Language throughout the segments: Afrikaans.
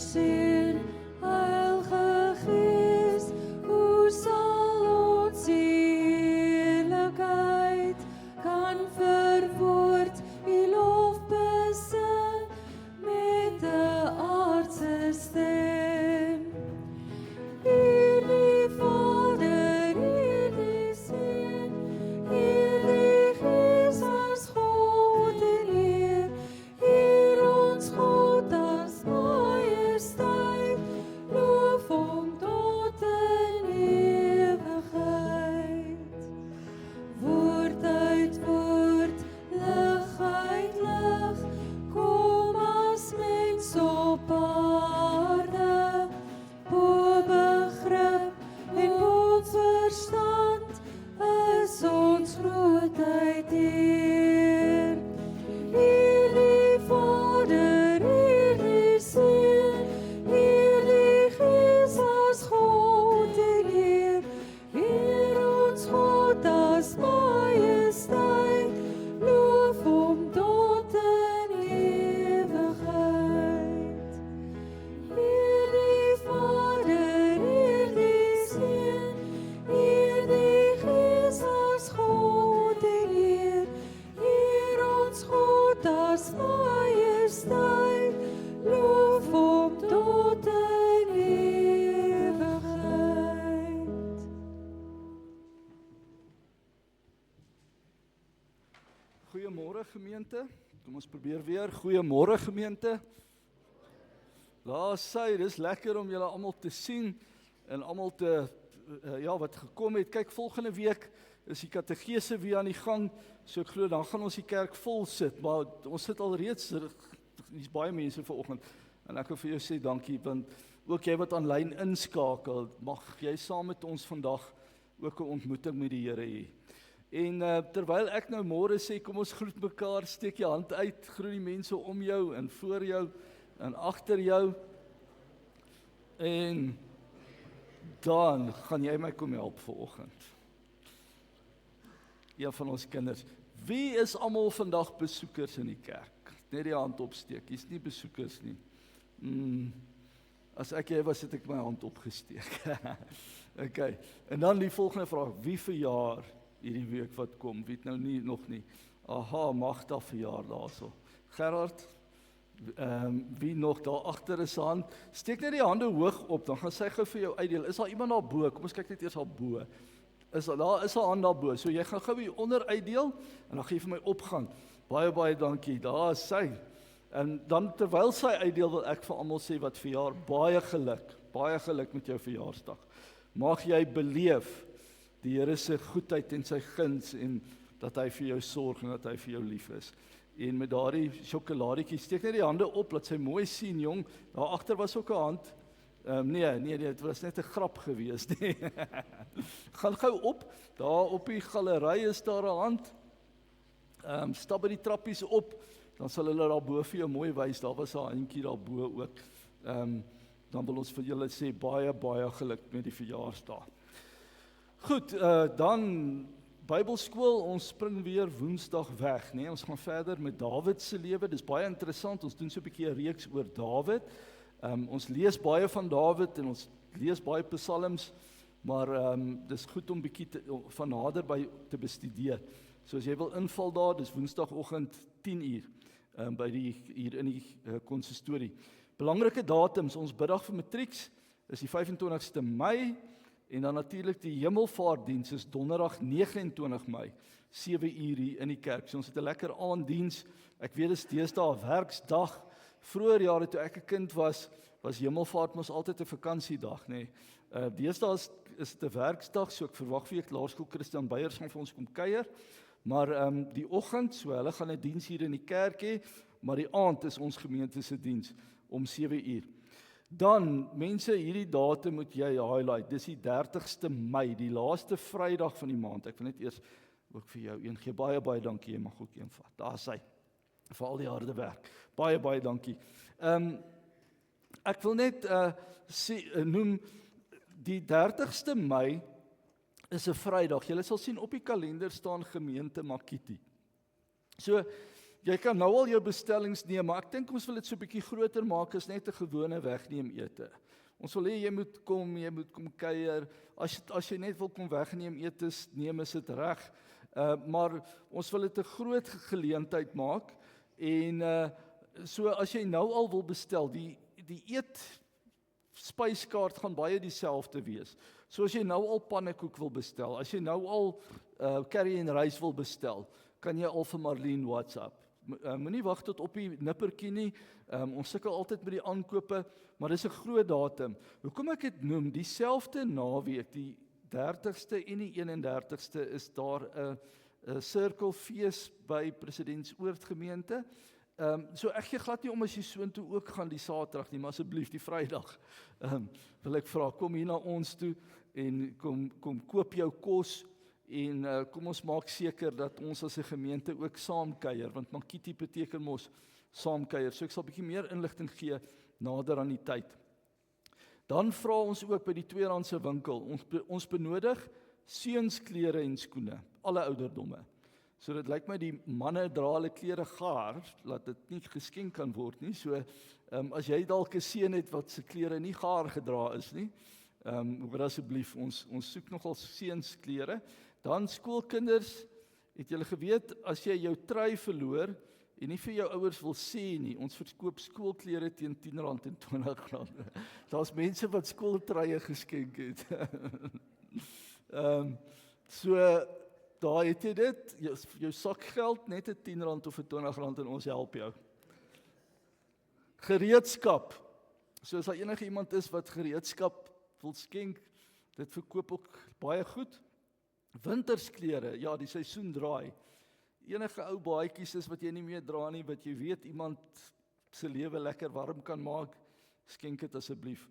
seën, Heilige Gees, hoe sal ons heerlikheid kan verwoord, U lof besing met 'n aardse stem. Hier die Vader, hier die Seun, hier die Gees as God en Heer, hier ons God as majesteit, loof hom tot in ewigheid. Woord uit woord, lig uit lig, kom as mens op aarde, bo begrip en bo verstand, is ons grootheid Heer. Hier die Vader, hier die Seun, hier die Gees as God en Heer, hier ons God as majesteit, loof hom tot in ewigheid. Hier die Vader, hier die Seun, hier die Gees as God en Heer, hier ons God as majesteit, loof hom tot in ewigheid. Goeiemôre gemeente. Kom ons probeer weer. Goeiemôre gemeente. Daar sê, dis lekker om julle almal te sien en almal te ja, wat gekom het. Kyk, volgende week is die kategese weer aan die gang. So ek glo dan gaan ons die kerk vol sit, maar ons sit al reeds, hier's baie mense vanoggend. En ek wil vir jou sê dankie, want ook jy wat aanlyn inskakel, mag jy saam met ons vandag ook 'n ontmoeting met die Here hê. En terwyl ek nou môre sê, kom ons groet mekaar, steek jou hand uit, groet die mense om jou en voor jou en agter jou. En dan gaan jy my kom help vanoggend. Een van ons kinders. Wie is almal vandag besoekers in die kerk? Net die hand opsteek. Jy's nie besoekers nie. As ek jy was, het ek my hand opgesteek. Okay. En dan die volgende vraag, wie verjaar hierdie week wat kom? Weet nou nie, nog nie. Aha, Magda verjaar daarso. Gerard, wie nog daar agter is hand? Steek net die hande hoog op, dan gaan sy gou vir jou uitdeel. Is daar iemand daar bo? Kom ons kyk net eers daar bo. Daar is 'n hand daar bo. So jy gaan gou hier onder uitdeel en dan gee jy vir my opgaan. Baie baie dankie. Daar is sy. En dan terwyl sy uitdeel wil ek vir almal sê wat verjaar, baie geluk met jou verjaarsdag. Mag jy beleef die Here se goedheid en sy guns en dat hy vir jou sorg en dat hy vir jou lief is. En met daardie sjokoladietjie, steek net die hande op, laat sy mooi sien, jong. Daar agter was ook 'n hand. Nee, dit was net 'n grap gewees, nee. Gaan gou op, daar op die galery is daar 'n hand. Stap by die trappies op, dan sal hulle daar bo vir jou mooi wys, daar was 'n handjie daar bo ook. Dan wil ons vir julle sê, baie geluk met die verjaarsdag. Goed, dan Bybelskool, ons spring weer Woensdag weg, nee, ons gaan verder met Dawid se lewe, dis baie interessant, ons doen so 'n bietjie 'n reeks oor Dawid. Ons lees baie van Dawid en ons lees baie psalms, maar dis goed om bietjie van naderby te bestudeer. So as jy wil inval daar, dis Woensdagoggend 10:00 hier in die konsistorie. Belangrike datums, ons biddag vir matrieks is die 25ste Mei en dan natuurlik die hemelvaartdiens is donderdag 29 Mei, 7:00 hier in die kerk. So ons het 'n lekker aanddiens. Ek weet dit is deesdae 'n werksdag. Vroeger jare toe ek 'n kind was hemelvaart mos altyd 'n vakansiedag, nê. Deesdae is dit 'n werksdag, so ek verwag vir Laerskool Christian Beyers gaan vir ons kom kuier. Maar die oggend, so hulle gaan 'n diens hier in die kerk hê, maar die aand is ons gemeente se diens om 7:00. Dan, mense, hierdie datum moet jy highlight. Dis die 30ste Mei, die laaste Vrydag van die maand. Ek wil net eers ook vir jou een gee. Baie dankie, jy mag ook een vat. Daar is hy. Vir al die harde werk. Baie dankie. Ek wil net noem die 30ste Mei is 'n Vrydag. Julle sal sien op die kalender staan gemeente Makiti. So jy kan nou al jou bestellings neem, maar ek dink ons wil dit so 'n bietjie groter maak as net 'n gewone wegneem ete. Ons wil hê jy moet kom kuier. As jy net wil kom wegneem etes, neem is dit reg. Maar ons wil dit 'n groot geleentheid maak en so as jy nou al wil bestel, die spyskaart gaan baie dieselfde wees. So as jy nou al pannekoek wil bestel, as jy nou al curry en rys wil bestel, kan jy al vir Marlene WhatsApp. Moenie wag tot op die nippertjie nie. Ons sukkel altyd met die aankope, maar dis 'n groot datum. Hoekom ek dit noem, dieselfde naweek, die 30ste en die 31ste is daar 'n sirkelfees by Presidentsoord gemeente. So ek gee glad nie om as jy soontoe ook gaan die Saterdag nie, maar asseblief die Vrydag. Wil ek vra, kom hier na ons toe en kom koop jou kos en kom ons maak seker dat ons as 'n gemeente ook saam kuier, want Makiti beteken mos saam kuier. So ek sal 'n bietjie meer inligting gee nader aan die tyd. Dan vra ons ook by die tweedehandse winkel, ons benodig seunsklere en skoene, alle ouderdomme. So dit lyk my die manne dra hulle klere gaar, laat dit nie geskenk kan word nie. So as jy dalk 'n seun het wat se klere nie gaar gedra is nie, maar asseblief, ons soek nogal seunsklere. Dan skoolkinders, het julle geweet, as jy jou trui verloor en nie vir jou ouers wil sê nie, ons verkoop skoolklere teen R10 en R20. Daar's mense wat skooltruie geskenk het. So, daar het jy dit, jou sakgeld, net R10 of R20 en ons help jou. Gereedskap. So as daar enige iemand is wat gereedskap wil skenk, dit verkoop ook baie goed. Wintersklere, ja, die seisoen draai. Enige ou baadjies is wat jy nie meer dra nie, wat jy weet iemand se lewe lekker warm kan maak, skenk dit asseblief.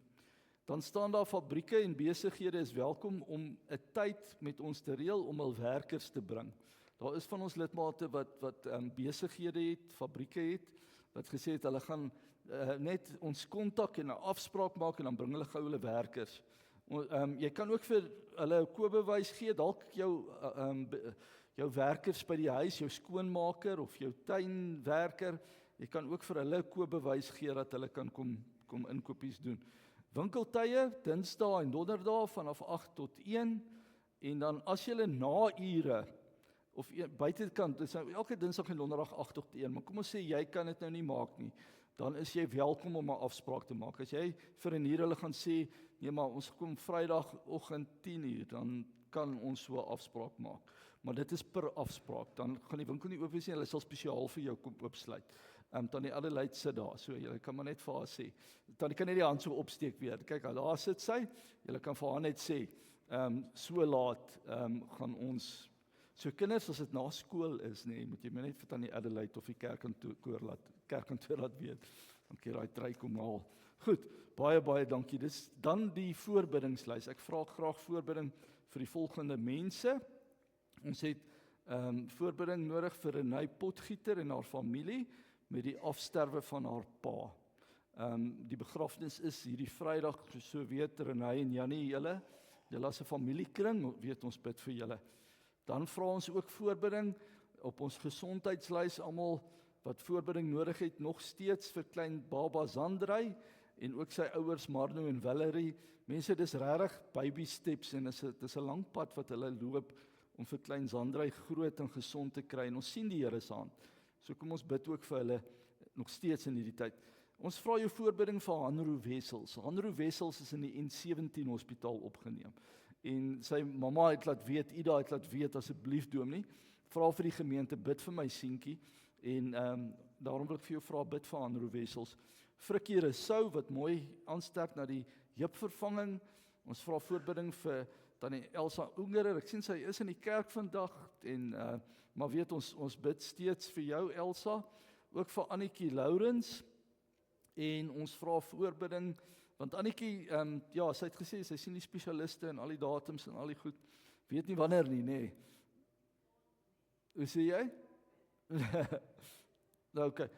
Dan staan daar fabrieke en besighede is welkom om 'n tyd met ons te reël om hul werkers te bring. Daar is van ons lidmate wat besighede het, fabrieke het, wat gesê het hulle gaan net ons kontak en 'n afspraak maak en dan bring hulle gou hulle werkers. Jy kan ook vir hulle 'n koopbewys gee, dalk jou werkers by die huis, jou skoonmaker of jou tuinwerker, jy kan ook vir hulle 'n koopbewys gee dat hulle kan kom inkopies doen. Winkeltye, Dinsdae en Donderdae vanaf 8 tot 1 en dan as jy na ure of buitekant, dis nou elke Dinsdag en Donderdag 8 tot 1, maar kom ons sê jy kan dit nou nie maak nie, dan is jy welkom om 'n afspraak te maak. As jy vir 'n uur hulle gaan sê, nee maar ons kom Vrydagoggend 10:00, dan kan ons so 'n afspraak maak. Maar dit is per afspraak, dan gaan die winkel nie oop wees nie, hulle sal spesiaal vir jou kom oopsluit. Tannie Adelaide sit daar, so jy kan maar net vir haar sê. Tannie kan net die hand so opsteek weer. Kyk, daar sit sy. Jy kan vir haar net sê, so laat gaan ons. So kinders, as dit na skool is, nee, moet jy maar net vir Tannie Adelaide of die kerkkantoor laat weet. Dan kan jy daai trui kom haal. Goed, baie dankie. Dis dan die voorbiddingslys. Ek vra graag voorbidding vir die volgende mense. Ons het voorbidding nodig vir Renay Potgieter en haar familie met die afsterwe van haar pa. Die begrafnis is hierdie Vrydag, so weet Renay en Jannie julle as 'n familiekring, weet ons bid vir julle. Dan vra ons ook voorbidding op ons gesondheidslys, almal wat voorbidding nodig het, nog steeds vir klein baba Zandrey en ook sy ouers Marno en Valerie. Mense, dis regtig baby steps en dis 'n lang pad wat hulle loop om vir klein Zandrey groot en gesond te kry en ons sien die Here se hand. So kom ons bid ook vir hulle nog steeds in hierdie tyd. Ons vra jou voorbidding vir Hanro Wessels. Hanro Wessels is in die N17 hospitaal opgeneem. En sy mamma het laat weet, Ida het laat weet, asseblief dominee, vra vir die gemeente, bid vir my seentjie. En daarom wil ek vir jou vra, bid vir Hanro Wessels. Frikkie Rousseau, wat mooi aansterk na die heupvervanging. Ons vra voorbidding vir Tannie Elsa Ungerer. Ek sien sy is in die kerk vandag en maar weet ons bid steeds vir jou Elsa, ook vir Annetjie Lourens en ons vra voorbidding want Annetjie sy het gesê sy sien die spesialiste en al die datums en al die goed, weet nie wanneer nie, nê. Hoe sê jy? Nou okay.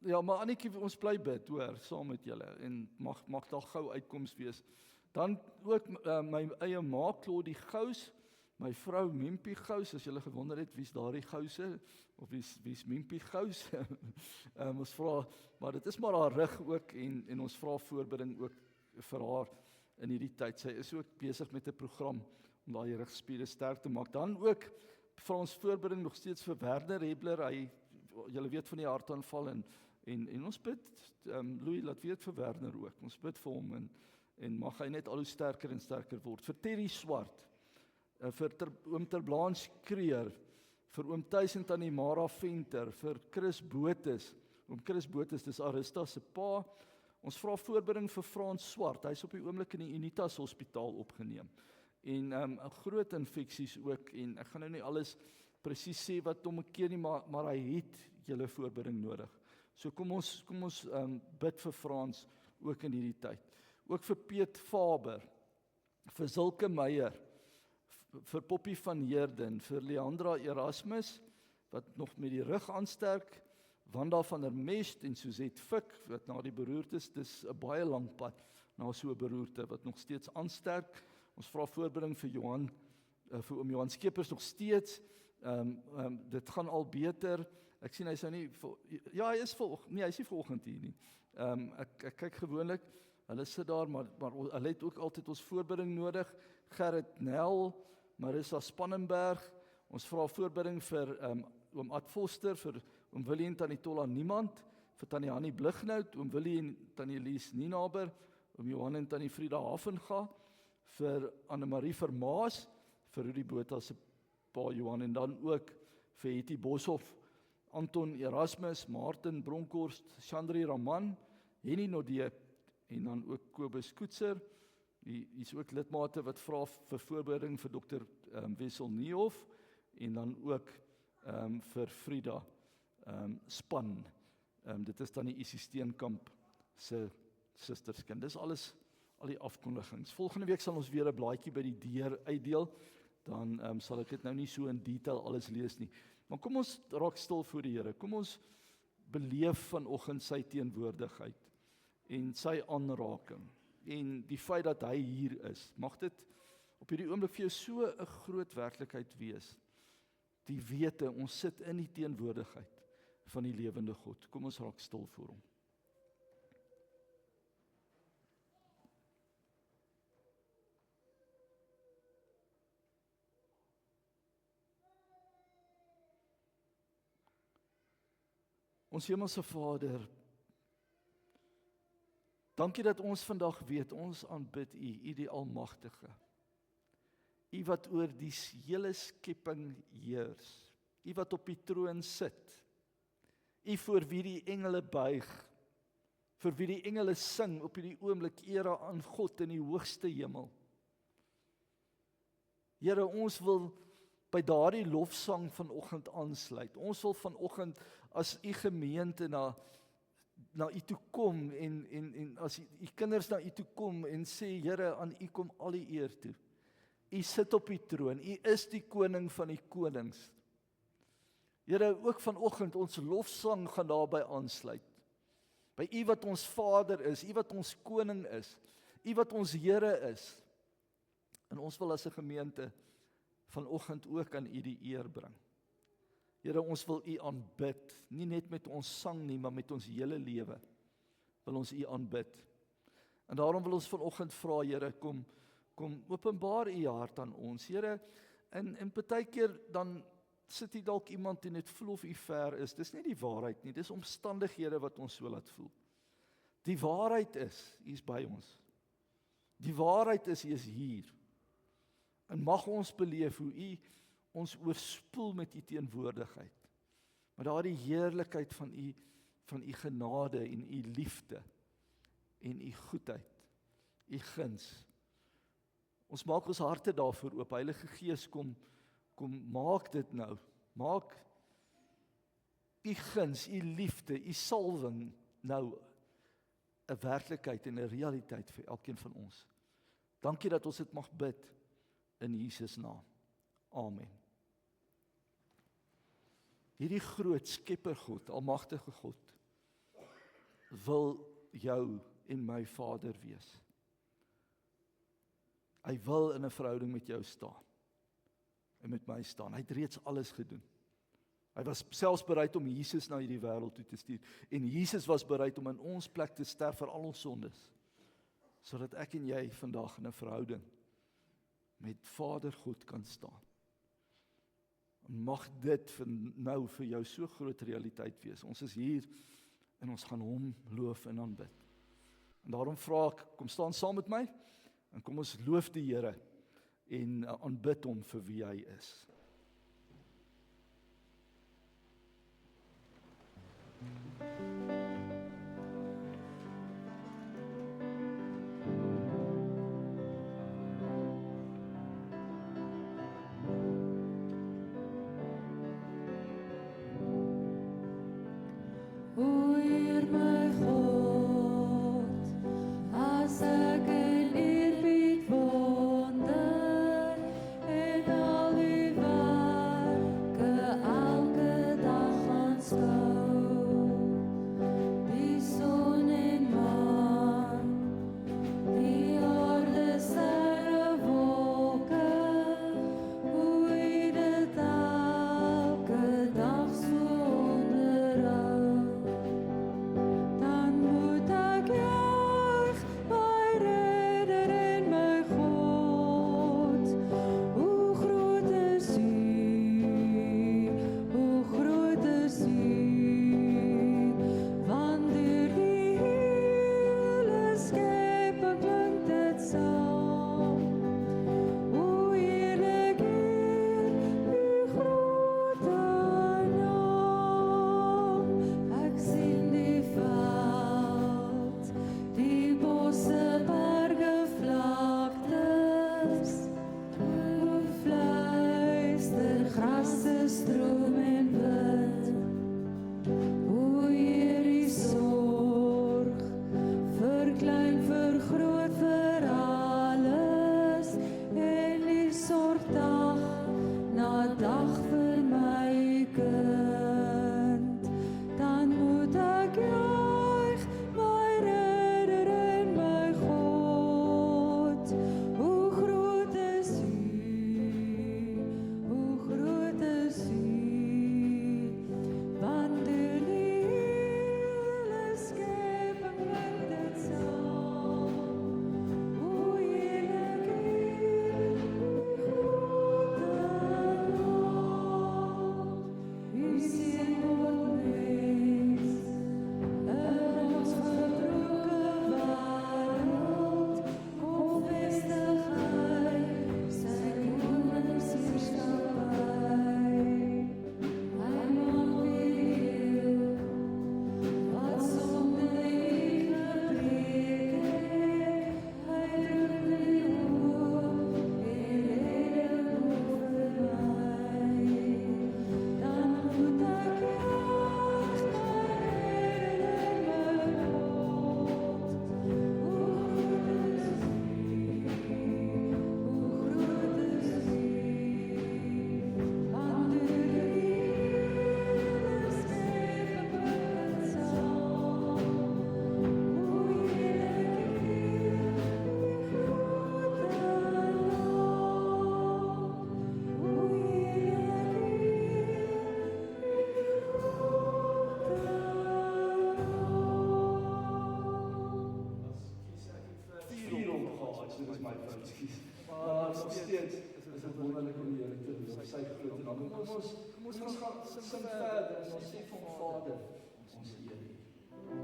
Ja, maar Annetjie, ons bly bid, hoor, saam met julle en mag daar gou uitkoms wees. Dan ook my eie ma Claudie Gous, My vrou Mimpie Gous, as julle gewonder het wie's daardie gouse of wie's Mimpie Gous. Ons vra, maar dit is maar haar rug ook en ons vra voorbereiding ook vir haar in hierdie tyd. Sy is ook besig met 'n program om daai rugspiere sterk te maak. Dan ook vir ons voorbereiding nog steeds vir Werner Hebler. Julle weet van die hartaanval en ons bid, Louis laat weet vir Werner ook. Ons bid vir hom en mag hy net al hoe sterker en sterker word. Vir Terry Swart, vir oom Terblanche Kreer, vir oom Thuis en tannie Mara Venter, vir Chris Botes. Oom Chris Botes, dis Arista se pa. Ons vra voorbereiding vir Frans Swart. Hy's op die oomblik in die Unitas Hospitaal opgeneem. En groot infeksies ook, en ek gaan nou nie alles presies sê wat hom 'n keer nie, maar hy het julle voorbereiding nodig. So kom ons bid vir Frans ook in hierdie tyd. Ook vir Piet Faber, vir Zulke Meyer, vir Poppy van Heerden, vir Leandra Erasmus, wat nog met die rug aansterk, Wanda van der Mest en Suzette Fik, wat na die beroerte is, dis 'n baie lang pad na so 'n beroerte, wat nog steeds aansterk. Ons vra voorbereiding vir vir oom Johan Skeepers nog steeds. Dit gaan al beter. Ek sien hy is nou nie, ja hy is hy is nie vanoggend hier nie. Ek kyk gewoonlik, hulle sit daar, maar hulle het ook altyd ons voorbereiding nodig. Gerrit Nel, Marissa Spannenberg, ons vra voorbereiding vir oom Ad Foster, vir oom Willie en tannie Tolla Niemand, vir tannie Hannie Blignout, oom Willie en tannie Lies Nienaber, oom Johan en tannie Frida Havenga, vir Annemarie Vermaas, vir Rudy Botha se pa Johan, en dan ook vir Hetty Boshoff, Anton Erasmus, Martin Bronkhorst, Chandri Raman, Henny Nodee, en dan ook Kobus Koetser. Hier's ook lidmate wat vra vir voorbereiding vir Dr. Wessel Niehoff, en dan ook vir Frida Span. Dit is dan die Isie Steenkamp se susterskind. Dis alles, al die afkondigings. Volgende week sal ons weer 'n blaadjie by die deur uitdeel. Dan sal ek dit nou nie so in detail alles lees nie. Maar kom ons raak stil voor die Here. Kom ons beleef vanoggend sy teenwoordigheid en sy aanraking en die feit dat hy hier is. Mag dit op hierdie oomblik vir jou so 'n groot werklikheid wees. Die wete, ons sit in die teenwoordigheid van die lewende God. Kom ons raak stil voor hom. Ons hemelse Vader, dankie dat ons vandag weet, ons aanbid U die Almagtige. U wat oor die hele skepping heers. U wat op die troon sit. U voor wie die engele buig. Vir wie die engele sing op hierdie oomblik ere aan God in die hoogste hemel. Here, ons wil by daardie lofsang vanoggend aansluit. Ons wil vanoggend as U gemeente na U toe kom en as U kinders na U toe kom en sê, Here, aan U kom al die eer toe. U sit op die troon, U is die koning van die konings. Here, ook vanoggend ons lofsang gaan daarby aansluit. By U wat ons Vader is, U wat ons koning is, U wat ons Here is. En ons wil as 'n gemeente vanoggend ook aan U die eer bring. Here, ons wil U aanbid, nie net met ons sang nie, maar met ons hele lewe wil ons U aanbid. En daarom wil ons vanoggend vra, Here, kom openbaar U hart aan ons. Here, en partykeer dan sit hier dalk iemand en dit voel of U ver is. Dis nie die waarheid nie, dis omstandighede wat ons so laat voel. Die waarheid is, U is by ons. Die waarheid is, U is hier. En mag ons beleef hoe U ons oorspoel met U teenwoordigheid. Maar daardie heerlikheid van U genade en U liefde en U goedheid, U guns. Ons maak ons harte daarvoor oop. Heilige Gees, kom maak dit nou. Maak U guns, U liefde, U salwing nou 'n werklikheid en 'n realiteit vir elkeen van ons. Dankie dat ons dit mag bid in Jesus naam. Amen. Hierdie groot skepper God, almagtige God, wil jou en my Vader wees. Hy wil in 'n verhouding met jou staan. en met my staan. Hy het reeds alles gedoen. Hy was selfs bereid om Jesus na hierdie wêreld toe te stuur. En Jesus was bereid om in ons plek te sterf vir al ons sondes, sodat ek en jy vandag in 'n verhouding met Vader God kan staan. En mag dit vir nou vir jou so groot realiteit wees. Ons is hier en ons gaan hom loof en aanbid. En daarom vra ek, kom staan saam met my en kom ons loof die Here en aanbid hom vir wie hy is. O Heer my God, as ek in eerbied wonder en al die werke elke dag aanskou, die son en maan, die aarde, sterre, wolke, hoe U dit elke dag so onderhou. Dan moet ek juig, my Redder en my God. Hoe groot is U, hoe groot is U, want deur die hele skepping klink dit saam. Hoe heerlik eer U grote naam. Ek sien die veld, die bosse, berge, vlaktes, hoe fluister grasse, stroom en wind. Hoe Heer U sorg, vir klein, vir groot, vir alles, en U sorg dag na dag vir my kind. Dan moet ek juig, my Redder en my God. Hoe groot is U, hoe groot is U, want deur die hele skepping klink dit saam. Hoe heerlik eer U grote naam. U seën word mens in ons gebroke wêreld, kom vestig hy sy koningsheerskappy. Hy maak weer heel wat sonde U gebreek het. Hy druk die hoop en redding oor my. Dan moet ek juig, my Redder en my God. Hoe groot is U, hoe groot is U, want deur die hele skepping klink dit saam. Hoe heerlik eer U grote naam. Hoe heerlik eer Vier omgehad, soos my vrou skies. Maar nog steeds is dit wonderlik om die Here te doen, op sy groot naam. Kom ons gaan sing verder, en ons sê van Vader, ons eer U. Vader,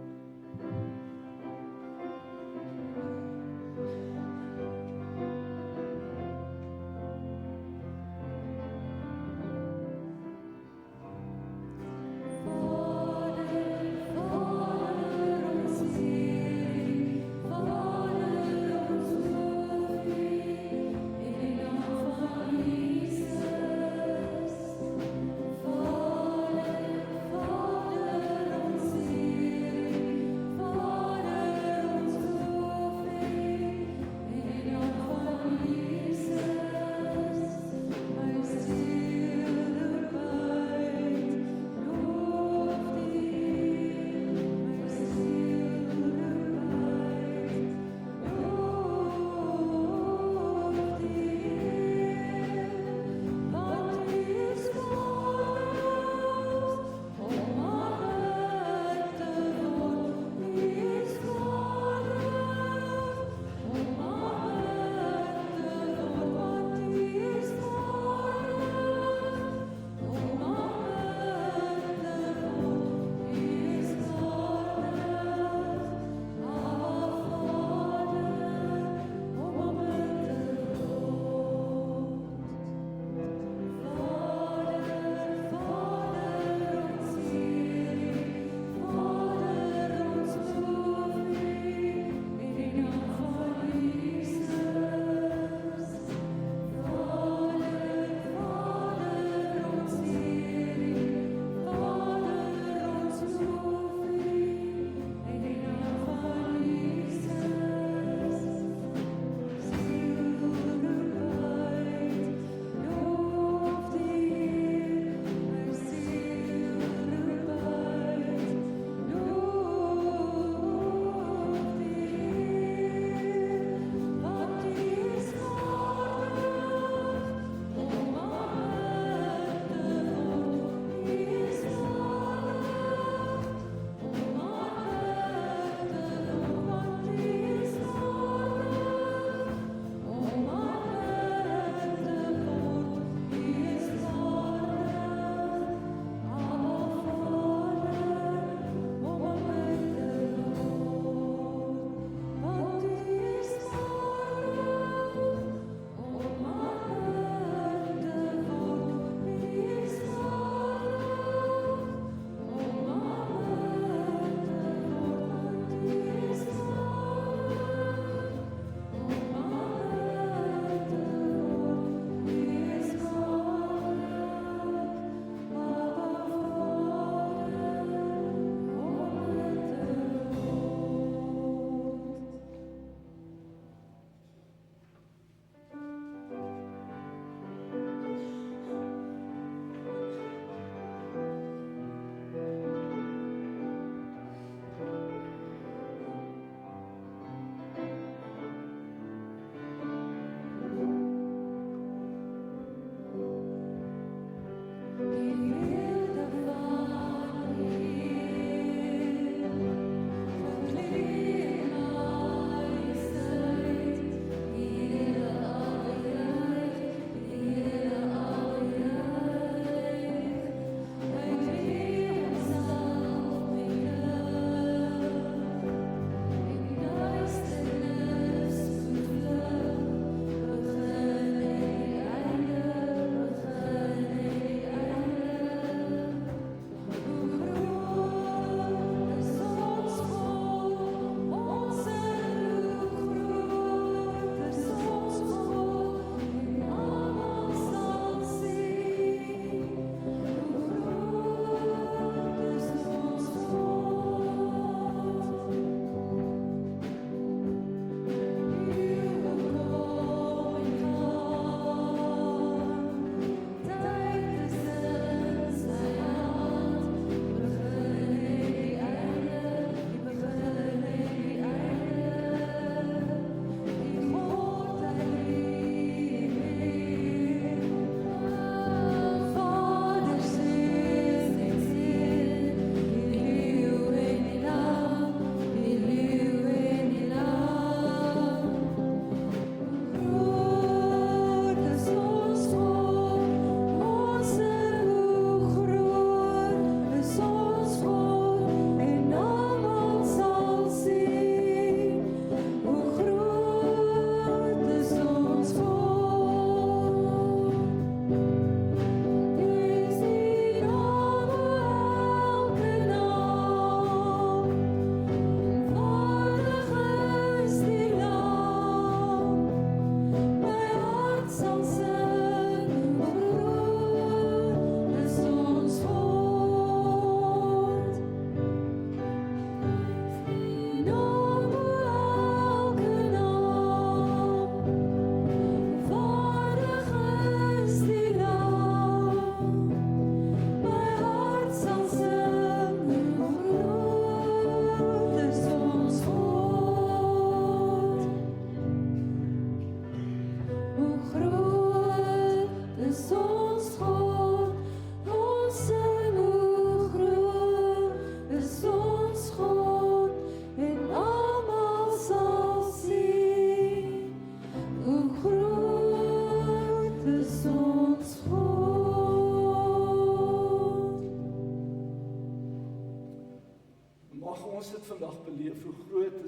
vandag beleef hoe groot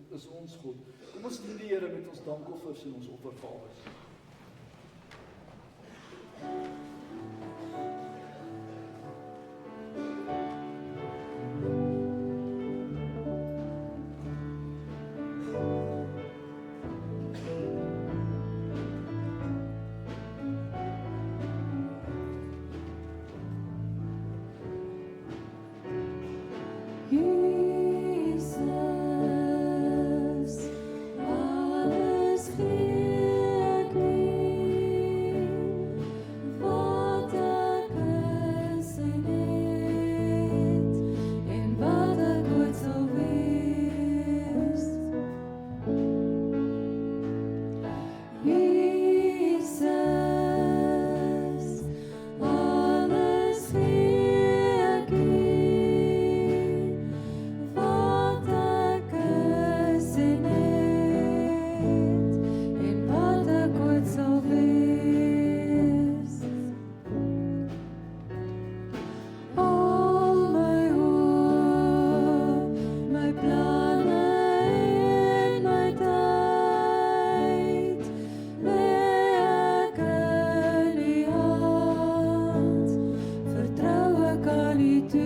is ons God. Kom ons dien die Here met ons dankoffers en ons offergawes. Jesus, alles gee ek U, wat ek is en het, en wat ek ooit sal wees. Jesus, alles gee ek U, wat ek is en het, en wat ek ooit sal wees. Al my hoop, my planne en my tyd, lê ek in U hand, vertrou ek aan U toe.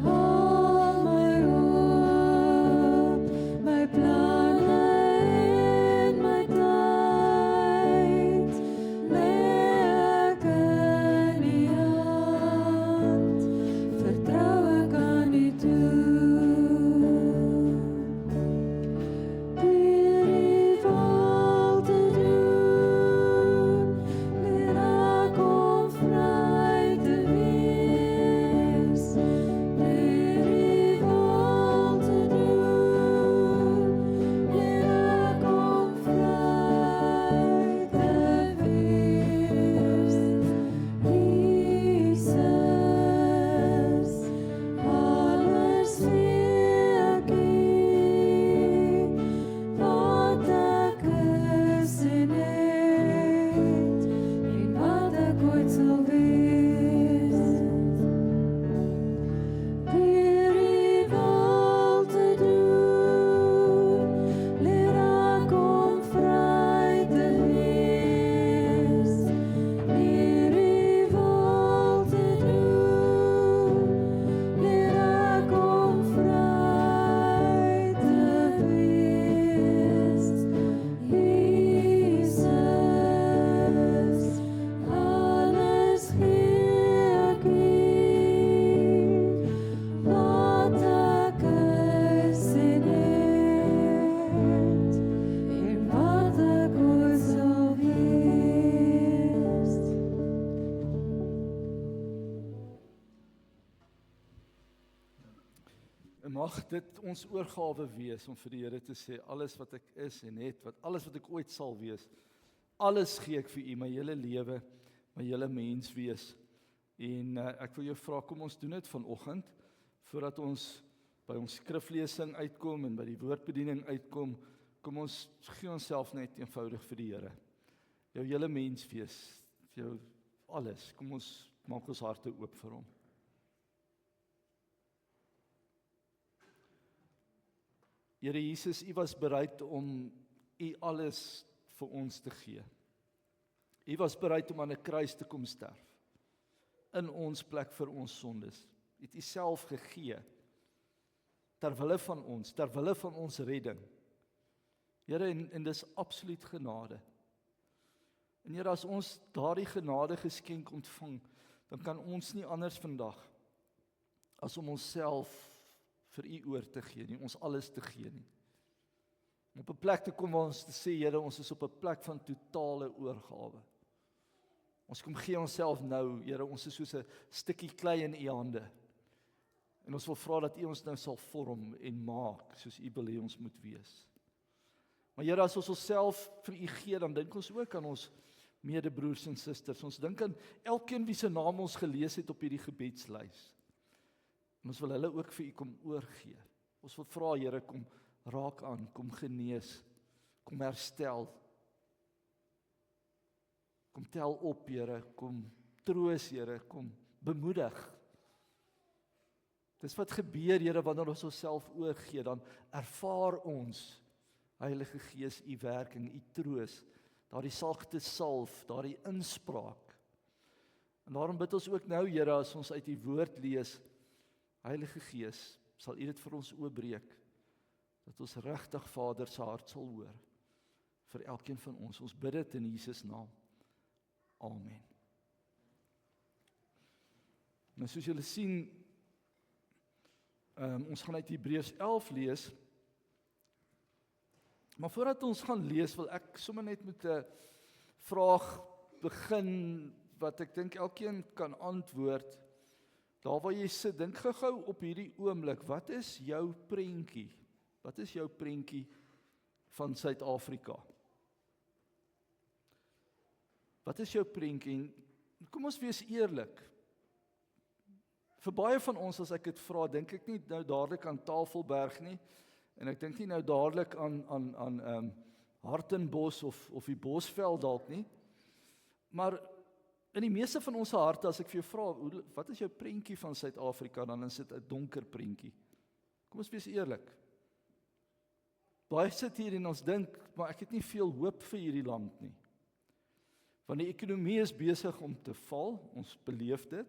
Al my hoop, my planne en my tyd, lê ek in U hand, vertrou ek aan U toe. Deur U wil te doen, leer ek om vry te wees. Deur U wil te doen, leer ek om vry te wees. Jesus, alles gee ek U, wat ek is en het, en wat ek ooit sal wees. Deur U wil te doen, leer ek om vry te wees. Deur U wil te doen, leer ek om vry te wees. Jesus, alles gee ek U, wat ek is en het, en wat ek ooit sal wees. En mag dit ons oorgawe wees om vir die Here te sê, alles wat ek is en het, alles wat ek ooit sal wees, alles gee ek vir U, my hele lewe, my hele mens wees. En ek wil jou vra, kom ons doen dit vanoggend, voordat ons by ons skriflesing uitkom en by die woordbediening uitkom, kom ons gee onsself net eenvoudig vir die Here. Jou hele mens wees, jou alles, kom ons maak ons harte oop vir hom. Here Jesus, U was bereid om U alles vir ons te gee. U was bereid om aan 'n kruis te kom sterf, in ons plek vir ons sondes. U het U self gegee, ter wille van ons redding. Here, en dis absoluut genade. En Here, as ons daardie genade geskenk ontvang, dan kan ons nie anders vandag as om onsself vir U oor te gee nie, ons alles te gee nie. Om op 'n plek te kom waar ons te sê, Here, ons is op 'n plek van totale oorgawe. Ons kom gee onsself nou, Here, ons is soos 'n stukkie klei in U hande. En ons wil vra dat U ons nou sal vorm en maak, soos U wil hê ons moet wees. Maar Here, as ons onsself vir U gee, dan dink ons ook aan ons medebroers en susters. Ons dink aan elkeen wie se naam ons gelees het op hierdie gebedslys. En ons wil hulle ook vir U kom oorgee. Ons wil vra, Here, kom raak aan, kom genees, kom herstel. Kom tel op, Here, kom troos, Here, kom bemoedig. Dis wat gebeur, Here, wanneer ons onsself oorgee, dan ervaar ons, Heilige Gees, u werking, u troos, daardie sagte salf, daardie inspraak. En daarom bid ons ook nou, Here, as ons uit die woord lees, Heilige Gees, sal u dit vir ons oopbreek, dat ons regtig Vader se hart sal hoor, vir elkeen van ons. Ons bid dit in Jesus naam. Amen. Nou soos julle sien, ons gaan uit Hebreërs 11 lees, maar voordat ons gaan lees, wil ek sommer net met 'n vraag begin, wat ek dink elkeen kan antwoord. Daar waar jy sit, dink gou op hierdie oomblik, wat is jou prentjie? Wat is jou prentjie van Suid-Afrika? Wat is jou prentjie? Kom ons wees eerlik. Vir baie van ons, as ek dit vra, dink ek nie nou dadelik aan Tafelberg nie, en ek dink nie nou dadelik aan Hartenbos of die Bosveld dalk nie, maar in die meeste van ons harte, as ek vir jou vra, wat is jou prentjie van Suid-Afrika, dan is dit 'n donker prentjie. Kom ons wees eerlik. Baie sit hier en ons dink, maar ek het nie veel hoop vir hierdie land nie. Want die ekonomie is besig om te val, ons beleef dit.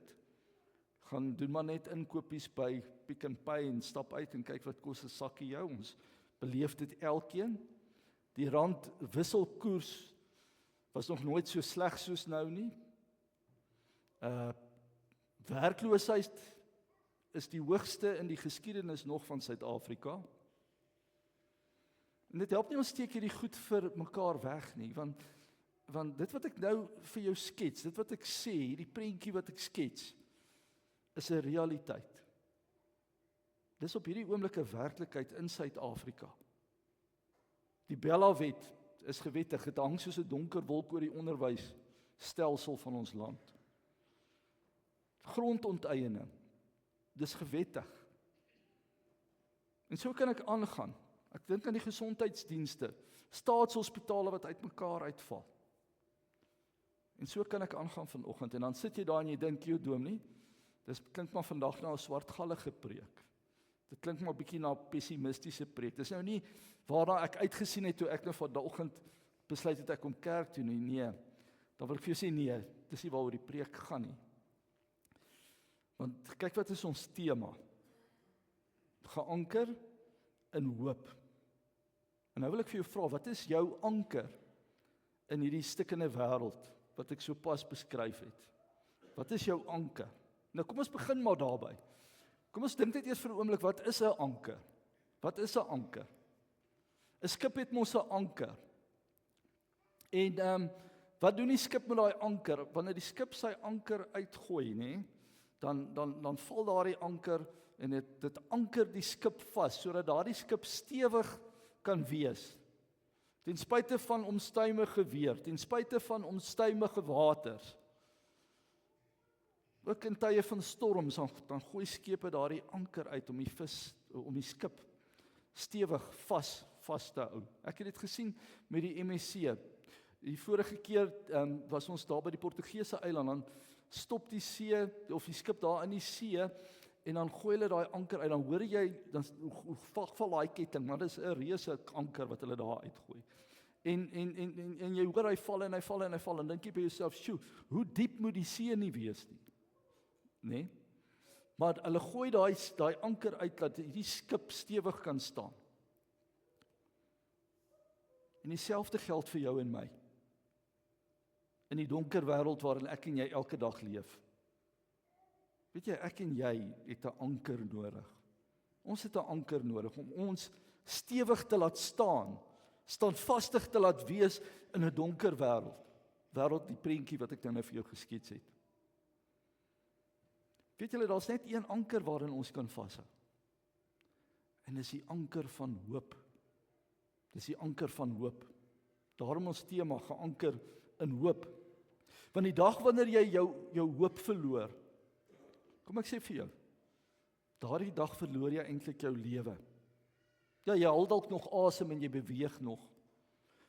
Gaan doen maar net inkopies by Pick n Pay en stap uit en kyk wat kos 'n sakkie jou. Ons beleef dit elkeen. Die rand wisselkoers was nog nooit so sleg soos nou nie. Werkloosheid is die hoogste in die geskiedenis nog van Suid-Afrika. En dit help nie ons steek hierdie goed vir mekaar weg nie, want dit wat ek nou vir jou skets, dit wat ek sê, hierdie prentjie wat ek skets, is 'n realiteit. Dis op hierdie oomblik 'n werklikheid in Suid-Afrika. Die Bella-wet is gewettig, dit hang soos 'n donker wolk oor die onderwysstelsel van ons land. Grondonteiening, dis gewettig. En so kan ek aangaan. Ek dink aan die gesondheidsdienste, staatshospitale wat uitmekaar uitval. En so kan ek aangaan vanoggend, en dan sit jy daar en jy dink, jy Dominee, dis klink maar vandag na 'n swartgallige preek. Dit klink maar bietjie na 'n pessimistiese preek. Dis nou nie waarna ek uitgesien het toe ek nou vanoggend besluit het ek kom kerk toe nie. Nee, dan wil ek vir jou sê nee, dis nie waaroor die preek gaan nie. Want kyk wat is ons tema. Geanker in hoop. En nou wil ek vir jou vra, wat is jou anker in hierdie stikkende wêreld wat ek sopas beskryf het? Wat is jou anker? Nou kom ons begin maar daarby. Kom ons dink net eers vir 'n oomblik, wat is 'n anker? Wat is 'n anker? 'n Skip het mos 'n anker. En wat doen die skip met daai anker? Wanneer die skip sy anker uitgooi, nê, dan val daardie anker en dit anker die skip vas sodat daardie skip stewig kan wees. Ten spyte van onstuimige weer, ten spyte van onstuimige waters. Ook in tye van storms dan gooi skepe daardie anker uit om die skip stewig vas te hou. Ek het dit gesien met die MSC. Die vorige keer was ons daar by die Portugese eiland, dan stop die see of die skip daar in die see en dan gooi hulle daai anker uit. Dan hoor jy dan hoe val daai ketting, maar dis 'n reuse anker wat hulle daar uitgooi. En jy hoor hy val en hy val en hy val en dink jy by jouself, "Sjoe, hoe diep moet die see nie wees nie?" Nee. Maar hulle gooi daai anker uit dat die skip stewig kan staan. En dieselfde geld vir jou en my. In die donker wêreld waarin ek en jy elke dag leef. Weet jy, ek en jy het 'n anker nodig. Ons het 'n anker nodig om ons stewig te laat staan, standvastig te laat wees in 'n donker wêreld. Wêreld die prentjie wat ek nou vir jou geskets het. Weet julle, daar's net een anker waarin ons kan vashou. En dis die anker van hoop. Dis die anker van hoop. Daarom ons tema, geanker in hoop. Want die dag wanneer jy jou hoop verloor, kom ek sê vir jou, daardie dag verloor jy eintlik jou lewe. Ja, jy haal dalk nog asem en jy beweeg nog.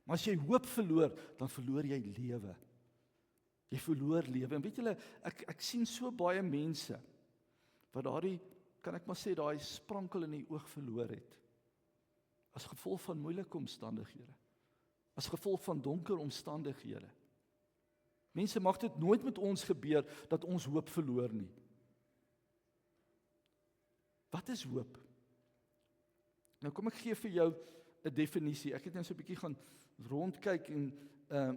Maar as jy hoop verloor, dan verloor jy lewe. Jy verloor lewe. En weet julle, ek sien so baie mense wat daardie kan ek maar sê, daai sprankel in die oog verloor het. As gevolg van moeilike omstandighede. As gevolg van donker omstandighede. Mense, mag dit nooit met ons gebeur, dat ons hoop verloor nie. Wat is hoop? Nou kom ek gee vir jou 'n definisie. Ek het net so 'n bietjie gaan rondkyk en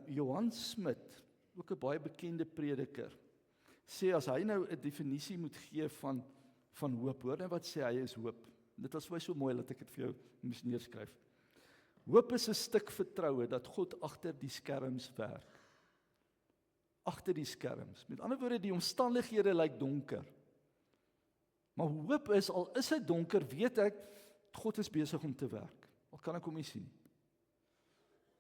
Johan Smit, ook 'n baie bekende prediker, sê as hy nou 'n definisie moet gee van hoop, hoor net wat sê hy is hoop. Dit was vir my so mooi dat ek dit vir jou moes neerskryf. Hoop is 'n stuk vertroue dat God agter die skerms werk. Agter die skerms. Met ander woorde, die omstandighede lyk donker. Maar hoop is, al is dit donker, weet ek, God is besig om te werk. Al kan ek hom nie sien.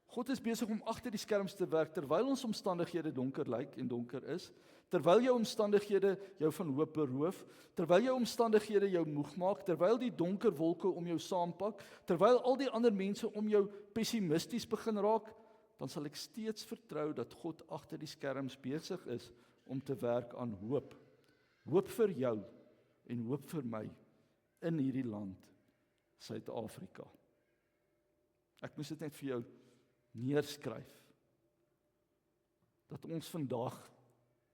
God is besig om agter die skerms te werk, terwyl ons omstandighede donker lyk en donker is, terwyl jou omstandighede jou van hoop beroof, terwyl jou omstandighede jou moeg maak, terwyl die donker wolke om jou saampak, terwyl al die ander mense om jou pessimisties begin raak, dan sal ek steeds vertrou dat God agter die skerms besig is om te werk aan hoop. Hoop vir jou en hoop vir my in hierdie land, Suid-Afrika. Ek moes dit net vir jou neerskryf, dat ons vandag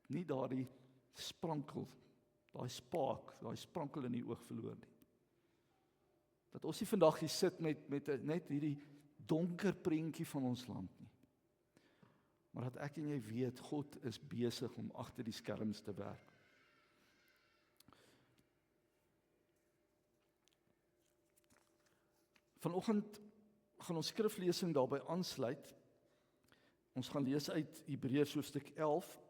nie daardie sprankel, daai spaak, daai sprankel in die oog verloor nie. Dat ons nie vandag hier sit met net hierdie donker prentjie van ons land nie. Maar dat ek en jy weet, God is besig om agter die skerms te werk. Vanoggend gaan ons skriflesing daarby aansluit. Ons gaan lees uit Hebreërs hoofstuk 11.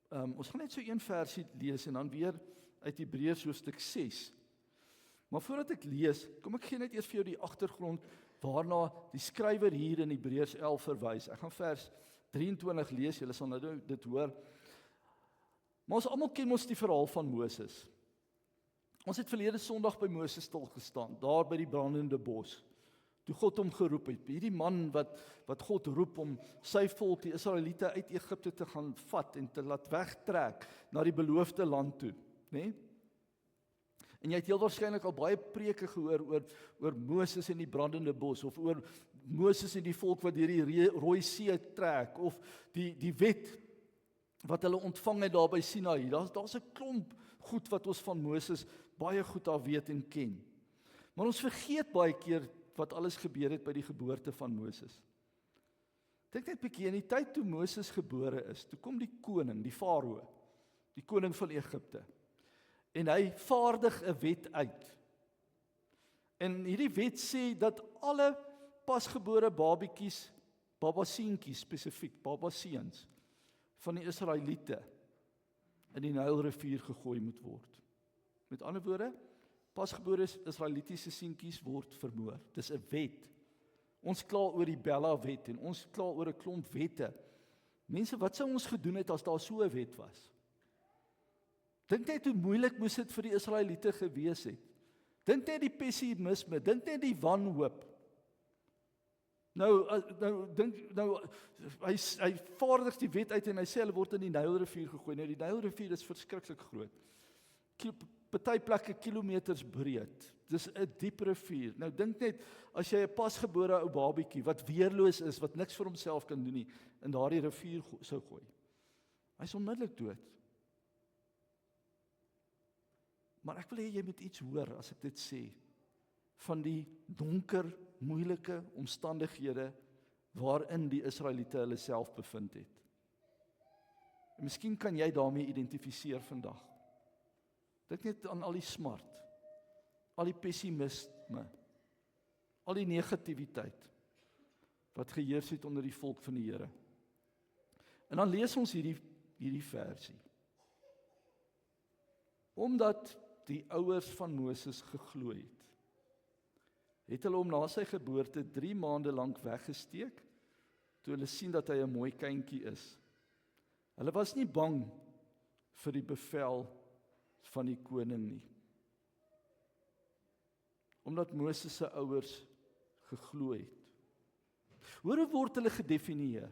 Ons gaan net so een versie lees en dan weer uit Hebreërs hoofstuk 6. Maar voordat ek lees, kom ek gee net eers vir jou die agtergrond waarna die skrywer hier in Hebreërs 11 verwys. Ek gaan vers 23 lees, julle sal nou dit hoor. Maar ons almal ken mos die verhaal van Moses. Ons het verlede Sondag by Moses stil gestaan, daar by die brandende bos. Toe God hom geroep het, hierdie man wat God roep om sy volk, die Israeliete uit Egipte te gaan vat en te laat wegtrek na die beloofde land toe, né? En jy het heel waarskynlik al baie preke gehoor oor Moses en die brandende bos, of oor Moses en die volk wat deur die Rooi See trek, of die wet wat hulle ontvang het daar by Sinaï. Daar's 'n klomp goed wat ons van Moses baie goed al weet en ken. Maar ons vergeet baie keer wat alles gebeur het by die geboorte van Moses. Dink net 'n bietjie, in die tyd toe Moses gebore is, toe kom die koning, die farao, die koning van Egipte. En hy vaardig 'n wet uit. En hierdie wet sê dat alle pasgebore babasientjies spesifiek, babaseuns van die Israeliete in die Nylrivier gegooi moet word. Met ander woorde, pasgebore Israelitiese seentjies word vermoor. Dis 'n wet. Ons kla oor die Bella-wet en ons kla oor 'n klomp wette. Mense, wat sou ons gedoen het as daar so 'n wet was? Dink net hoe moeilik moes dit vir die Israeliete gewees het. Dink net die pessimisme, dink net die wanhoop. Hy vaardig die wet uit en hy sê hulle word in die Nylrivier gegooi. Nou die Nylrivier is verskriklik groot. Party plekke kilometers breed. Dis 'n diep rivier. Nou dink net as jy 'n pasgebore ou babietjie wat weerloos is, wat niks vir homself kan doen nie, in daardie rivier sou gooi. Hy's onmiddellik dood. Maar ek wil hê jy moet iets hoor as ek dit sê van die donker, moeilike omstandighede waarin die Israeliete hulle self bevind het. En miskien kan jy daarmee identifiseer vandag. Dink net aan al die smart, al die pessimisme, al die negativiteit wat geheers het onder die volk van die Here. En dan lees ons hierdie versie. Omdat die ouers van Moses geglo het hulle hom na sy geboorte 3 maande lank weggesteek, toe hulle sien dat hy 'n mooi kindjie is. Hulle was nie bang vir die bevel van die koning nie. Omdat Moses se ouers geglo het. Hoe word hulle gedefinieer?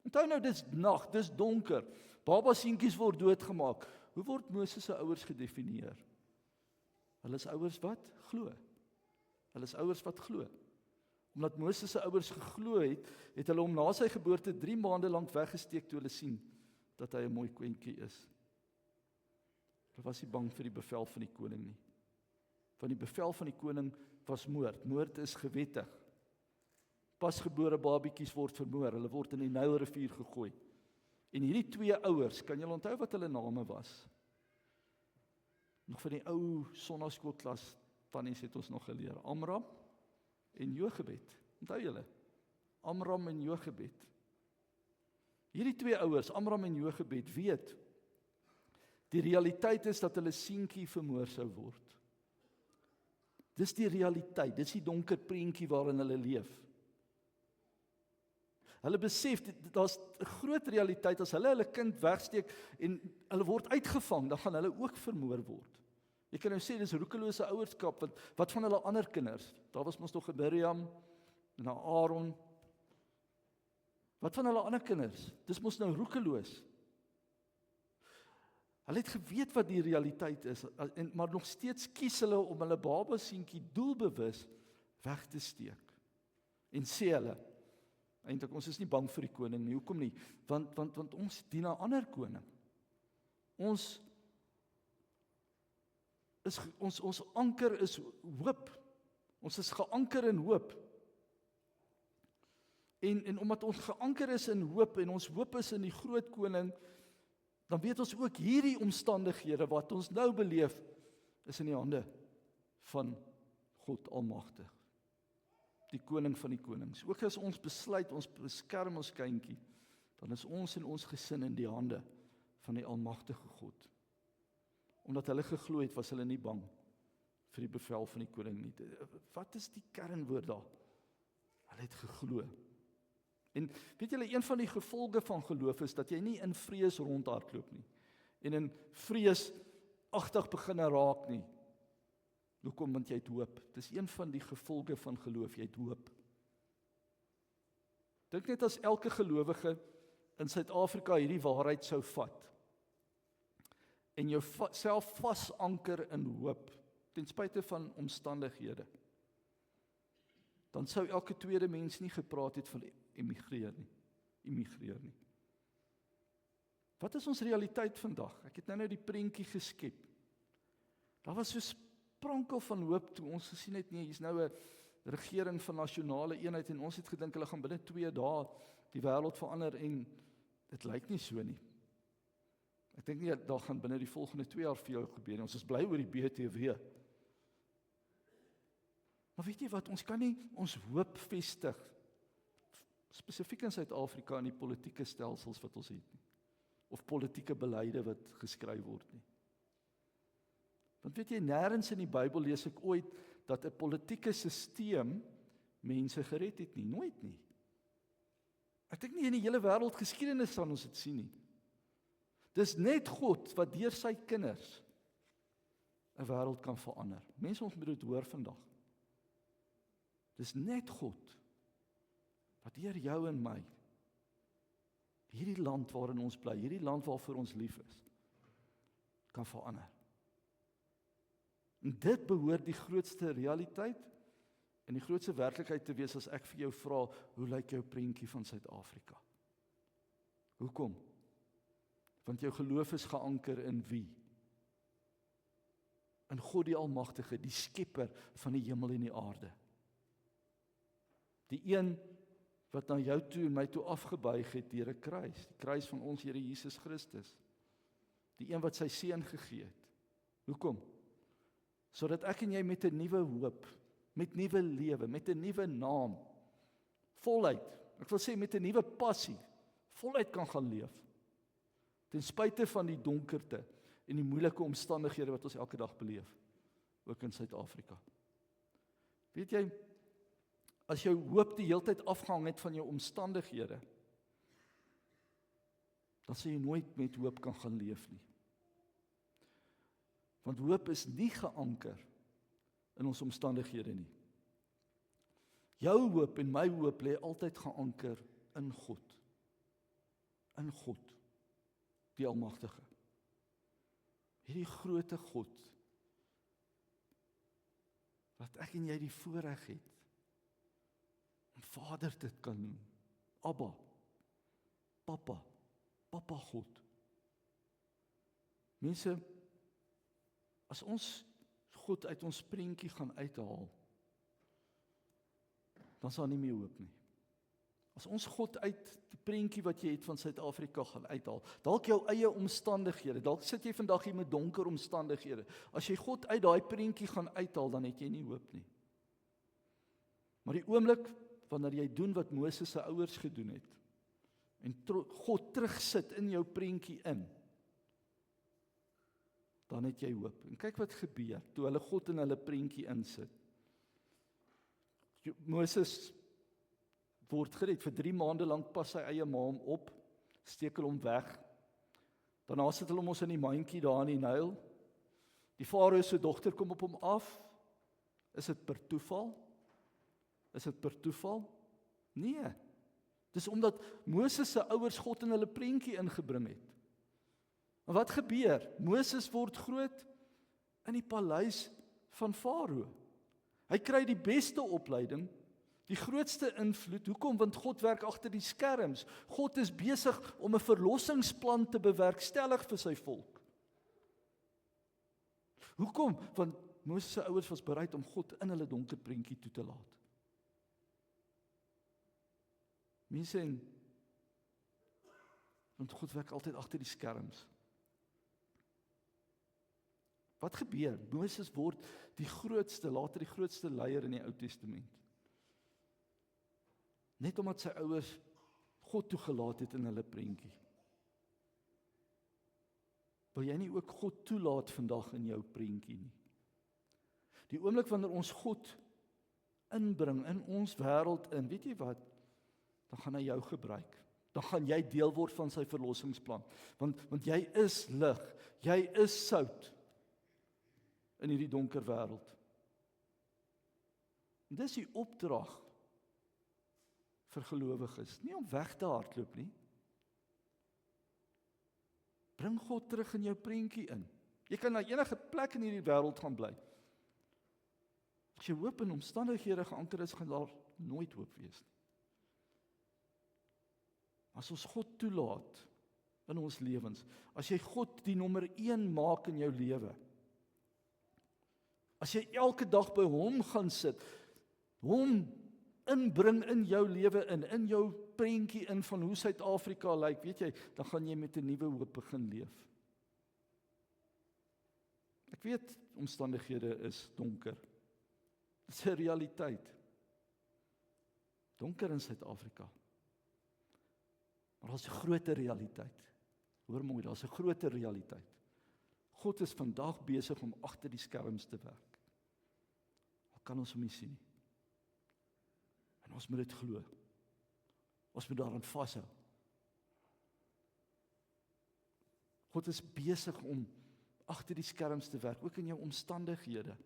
Onthou nou, dis nag, dis donker. Babaseentjies word doodgemaak. Hoe word Moses se ouers gedefinieer? Hulle is ouers wat? Glo. Hulle is ouers wat glo. Omdat Moses se ouers geglo het, het hulle hom na sy geboorte 3 maande lank weggesteek toe hulle sien dat hy 'n mooi kwentjie is. Hulle was nie bang vir die bevel van die koning nie. Want die bevel van die koning was moord. Moord is gewettig. Pasgebore babietjies word vermoor, hulle word in die Nylrivier gegooi. En hierdie 2 ouers, kan julle onthou wat hulle name was? Nog van die ou sonnaskoolklas tannies het ons nog geleer. Amram en Jochebed. Onthou julle? Amram en Jochebed. Hierdie 2 ouers, Amram en Jochebed, weet die realiteit is dat hulle seentjie vermoor sou word. Dis die realiteit, dis die donker prentjie waarin hulle leef. Hulle besef, daar's 'n groot realiteit, as hulle kind wegsteek en hulle word uitgevang, dan gaan hulle ook vermoor word. Jy kan nou sê, dis roekelose ouerskap, want wat van hulle ander kinders? Daar was mos nog 'n Miriam, en 'n Aaron. Wat van hulle ander kinders? Dis mos nou roekeloos. Hulle het geweet wat die realiteit is, maar nog steeds kies hulle om hulle babaseentjie doelbewus weg te steek. En sê hulle, eintlik ons is nie bang vir die koning nie, hoekom nie? Want ons dien 'n ander koning. Ons anker is hoop. Ons is geanker in hoop. En omdat ons geanker is in hoop en ons hoop is in die groot koning, dan weet ons ook hierdie omstandighede wat ons nou beleef is in die hande van God Almagtig. Die koning van die konings. Ook as ons besluit ons beskerm ons kindjie, dan is ons en ons gesin in die hande van die Almagtige God. Omdat hulle geglo het, was hulle nie bang vir die bevel van die koning nie. Wat is die kernwoord daar? Hulle het geglo. En weet julle, een van die gevolge van geloof is dat jy nie in vrees rondhardloop nie. En in vrees agtig begin raak nie. Hoekom? Want jy het hoop. Dis een van die gevolge van geloof, jy het hoop. Dink net as elke gelowige in Suid-Afrika hierdie waarheid sou vat en jou self vasanker in hoop, ten spyte van omstandighede, dan sou elke tweede mens nie gepraat het van immigreer nie. Wat is ons realiteit vandag? Ek het nou die prentjie geskep. Daar was so sprankel van hoop toe ons gesien het, nee, hier's nou 'n regering van nasionale eenheid en ons het gedink hulle gaan binne 2 dae die wêreld verander en dit lyk nie so nie. Ek dink nie daar gaan binne die volgende 2 jaar veel gebeur nie. Ons is bly oor die BTW. Maar weet jy wat, ons kan nie ons hoop vestig spesifiek in Suid-Afrika in die politieke stelsels wat ons het nie, of politieke beleide wat geskryf word nie. Want weet jy, nêrens in die Bybel lees ek ooit dat 'n politieke stelsel mense gered het nie, nooit nie. Ek dink nie in die hele wêreldgeskiedenis sal ons dit sien nie. Dis net God wat deur sy kinders 'n wêreld kan verander. Mense, ons moet dit hoor vandag. Dis net God wat deur jou en my hierdie land waarin ons bly, hierdie land waarvoor ons lief is, kan verander. En dit behoort die grootste realiteit en die grootste werklikheid te wees as ek vir jou vra, hoe lyk jou prentjie van Suid-Afrika? Hoekom? Want jou geloof is geanker in wie? In God die Almagtige, die skepper van die hemel en die aarde. Die een wat na jou toe en my toe afgebuig het deur 'n kruis, die kruis van ons Here Jesus Christus. Die een wat sy seun gegee het. Hoekom? Sodat ek en jy met 'n nuwe hoop, met nuwe lewe, met 'n nuwe naam, voluit, ek wil sê met 'n nuwe passie, voluit kan gaan leef. Ten spyte van die donkerte en die moeilike omstandighede wat ons elke dag beleef, ook in Suid-Afrika. Weet jy, as jou hoop die heeltyd afgehang het van jou omstandighede, dan sal jy nooit met hoop kan gaan leef nie. Want hoop is nie geanker in ons omstandighede nie. Jou hoop en my hoop lê altyd geanker in God. In God, die Almagtige. hierdie groote God, wat ek en jy die voorreg het, om Vader te kan noem, Abba, Papa God. Mense, as ons God uit ons prentjie gaan uithaal, dan sal nie meer hoop nie. As ons God uit die prentjie wat jy het van Suid-Afrika gaan uithaal, dalk jou eie omstandighede, dalk sit jy vandag hier met donker omstandighede, as jy God uit daai prentjie gaan uithaal, dan het jy nie hoop nie. Maar die oomblik, wanneer jy doen wat Moses se ouers gedoen het, en God terugsit in jou prentjie in, dan het jy hoop. En kyk wat gebeur, toe hulle God in hulle prentjie insit. Moses word gered, vir 3 maande lank pas sy eie ma hom op, steek hom weg, daarna sit hulle mos in die mandjie daar in die Nyl, die farao se dogter kom op hom af, is dit per toeval? Is dit per toeval? Nee, dis omdat Moses se ouers God in hulle prentjie ingebring het. En wat gebeur? Moses word groot in die paleis van Farao. Hy kry die beste opleiding, die grootste invloed. Hoekom? Want God werk agter die skerms. God is besig om 'n verlossingsplan te bewerkstellig vir sy volk. Hoekom? Want Moses se ouers was bereid om God in hulle donker prentjie toe te laat. Mense, want God werk altyd agter die skerms. Wat gebeur? Moses word die grootste, later die grootste leier in die Ou Testament. Net omdat sy ouers God toegelaat het in hulle prentjie. Wil jy nie ook God toelaat vandag in jou prentjie nie? Die oomblik wanneer ons God inbring in ons wêreld in, weet jy wat? Dan gaan hy jou gebruik. Dan gaan jy deel word van sy verlossingsplan. Want jy is lig, jy is sout in hierdie donker wêreld. En dis die opdrag vir gelowiges, nie om weg te hardloop nie. Bring God terug in jou prentjie in. Jy kan na enige plek in hierdie wêreld gaan bly. As jy hoop in omstandighede geanker is, gaan daar nooit hoop wees nie. As ons God toelaat in ons lewens, as jy God die nommer 1 maak in jou lewe, as jy elke dag by hom gaan sit, hom inbring in jou lewe in jou prentjie in van hoe Suid-Afrika lyk, weet jy, dan gaan jy met 'n nuwe hoop begin leef. Ek weet, omstandighede is donker. Dit is 'n realiteit. Donker in Suid-Afrika. Maar daar's 'n groter realiteit. Hoor mooi, daar's 'n groter realiteit. God is vandag besig om agter die skerms te werk. Al kan ons hom nie sien nie. En ons moet dit glo. Ons moet daaraan vashou. God is besig om agter die skerms te werk, ook in jou omstandighede.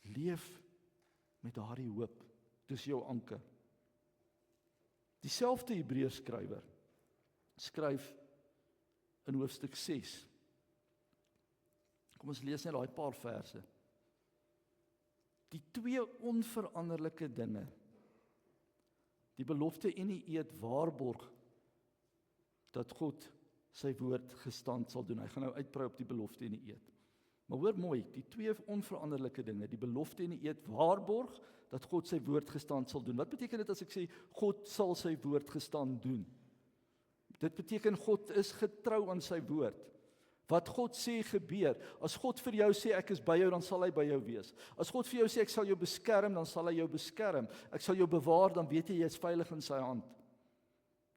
Leef met daardie hoop, dis jou anker. Dieselfde Hebreërs skrywer skryf in hoofstuk 6. Kom ons lees net daai paar verse. Die 2 onveranderlike dinge, die belofte en die eed waarborg dat God sy woord gestand sal doen. Hy gaan nou uitbrei op die belofte en die eed. Maar hoor mooi, die 2 onveranderlike dinge, die belofte en die eed waarborg dat God sy woord gestand sal doen. Wat beteken dit as ek sê God sal sy woord gestand doen? Dit beteken God is getrou aan sy woord. Wat God sê gebeur. As God vir jou sê ek is by jou, dan sal hy by jou wees. As God vir jou sê ek sal jou beskerm, dan sal hy jou beskerm. Ek sal jou bewaar, dan weet jy is veilig in sy hand.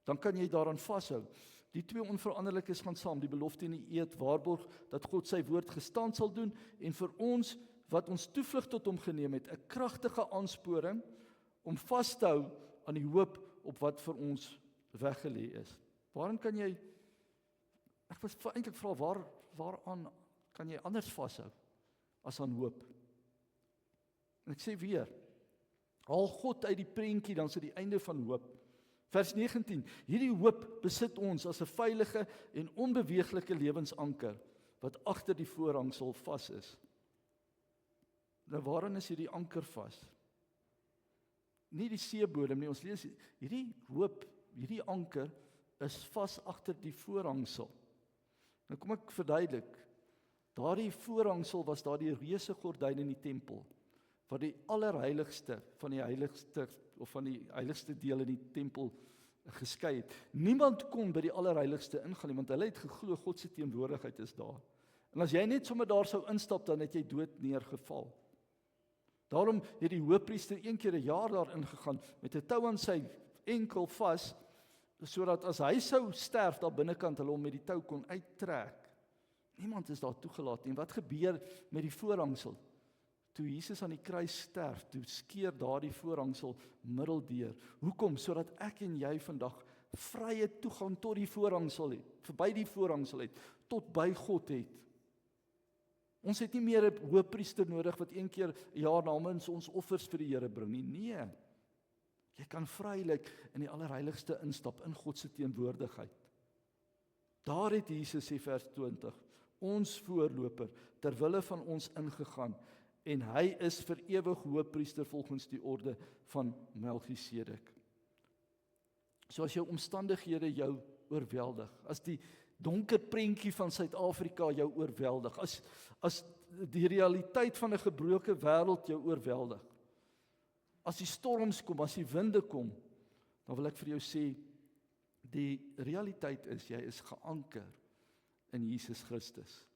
Dan kan jy daaraan vashou. Die 2 onveranderlikes gaan saam, die belofte en die eed waarborg dat God sy woord gestand sal doen en vir ons wat ons toevlug tot hom geneem het, 'n kragtige aansporing om vas te hou aan die hoop op wat vir ons weggelê is. Waarin kan jy, ek was eintlik vra waaraan kan jy anders vashou as aan hoop? En ek sê weer, haal God uit die prentjie, dan is dit die einde van hoop. Vers 19, hierdie hoop besit ons as 'n veilige en onbeweeglike lewensanker, wat agter die voorhangsel vas is. Nou waaraan is hierdie anker vas? Nie die seebodem nie, ons lees, hierdie hoop, hierdie anker, is vas agter die voorhangsel. Nou kom ek verduidelik, daardie voorhangsel was daardie reuse gordyn in die tempel, wat die allerheiligste van die heiligste, of van die heiligste deel in die tempel geskei het. Niemand kon by die allerheiligste ingaan nie, want hulle het geglo God se teenwoordigheid is daar. En as jy net sommer daar sou instap, dan het jy dood neergeval. Daarom het die hoofpriester een keer 'n jaar daar ingegaan, met 'n tou aan sy enkel vas, sodat as hy sou sterf daar binnekant, hulle hom met die tou kon uittrek. Niemand is daar toegelaat nie. En wat gebeur met die voorhangsel? Toe Jesus aan die kruis sterf, toe skeer daardie voorhangsel middeldeur. Hoekom? Sodat ek en jy vandag vrye toegang tot die voorhangsel het, verby die voorhangsel het, tot by God het. Ons het nie meer 'n hoofpriester nodig wat een keer 'n jaar namens ons offers vir die Here bring nie. Nee. Jy kan vrylik in die allerheiligste instap in God se teenwoordigheid. Daar het Jesus, sê vers 20, ons voorloper ter wille van ons ingegaan, en hy is vir ewig hoofpriester volgens die orde van Melchisedek. So as jou omstandighede jou oorweldig, as die donker prentjie van Suid-Afrika jou oorweldig, as die realiteit van 'n gebroke wêreld jou oorweldig, as die storms kom, as die winde kom, dan wil ek vir jou sê, die realiteit is, jy is geanker in Jesus Christus.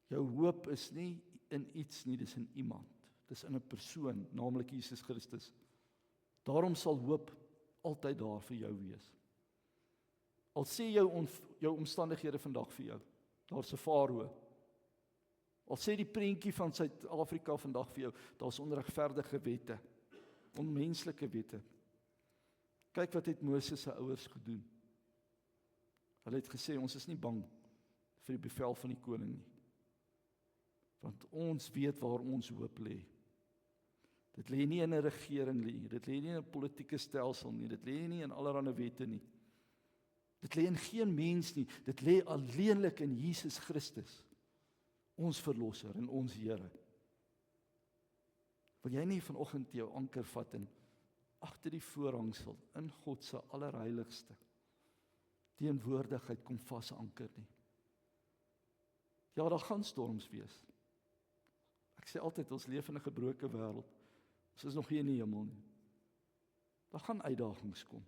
Jou hoop is nie in iets nie, dis in iemand. Dis in 'n persoon, naamlik Jesus Christus. Daarom sal hoop altyd daar vir jou wees. Al sê jou omstandighede vandag vir jou, daar's 'n farao. Al sê die prentjie van Suid-Afrika vandag vir jou, daar's onregverdige wette, onmenslike wette. Kyk wat het Moses se ouers gedoen. Hulle het gesê, ons is nie bang vir die bevel van die koning nie. Want ons weet waar ons hoop lê. Dit lê nie in 'n regering nie, dit lê nie in 'n politieke stelsel nie, dit lê nie in allerlei wette nie. Dit lê in geen mens nie, dit lê alleenlik in Jesus Christus, ons verlosser en ons Here. Wil jy nie vanoggend jou anker vat en agter die voorhangsel in God se allerheiligste teenwoordigheid kom vasanker nie? Ja, daar gaan storms wees. Ek sê altyd, ons leef in 'n gebroke wêreld. Ons is nog nie in die hemel nie. Daar gaan uitdagings kom.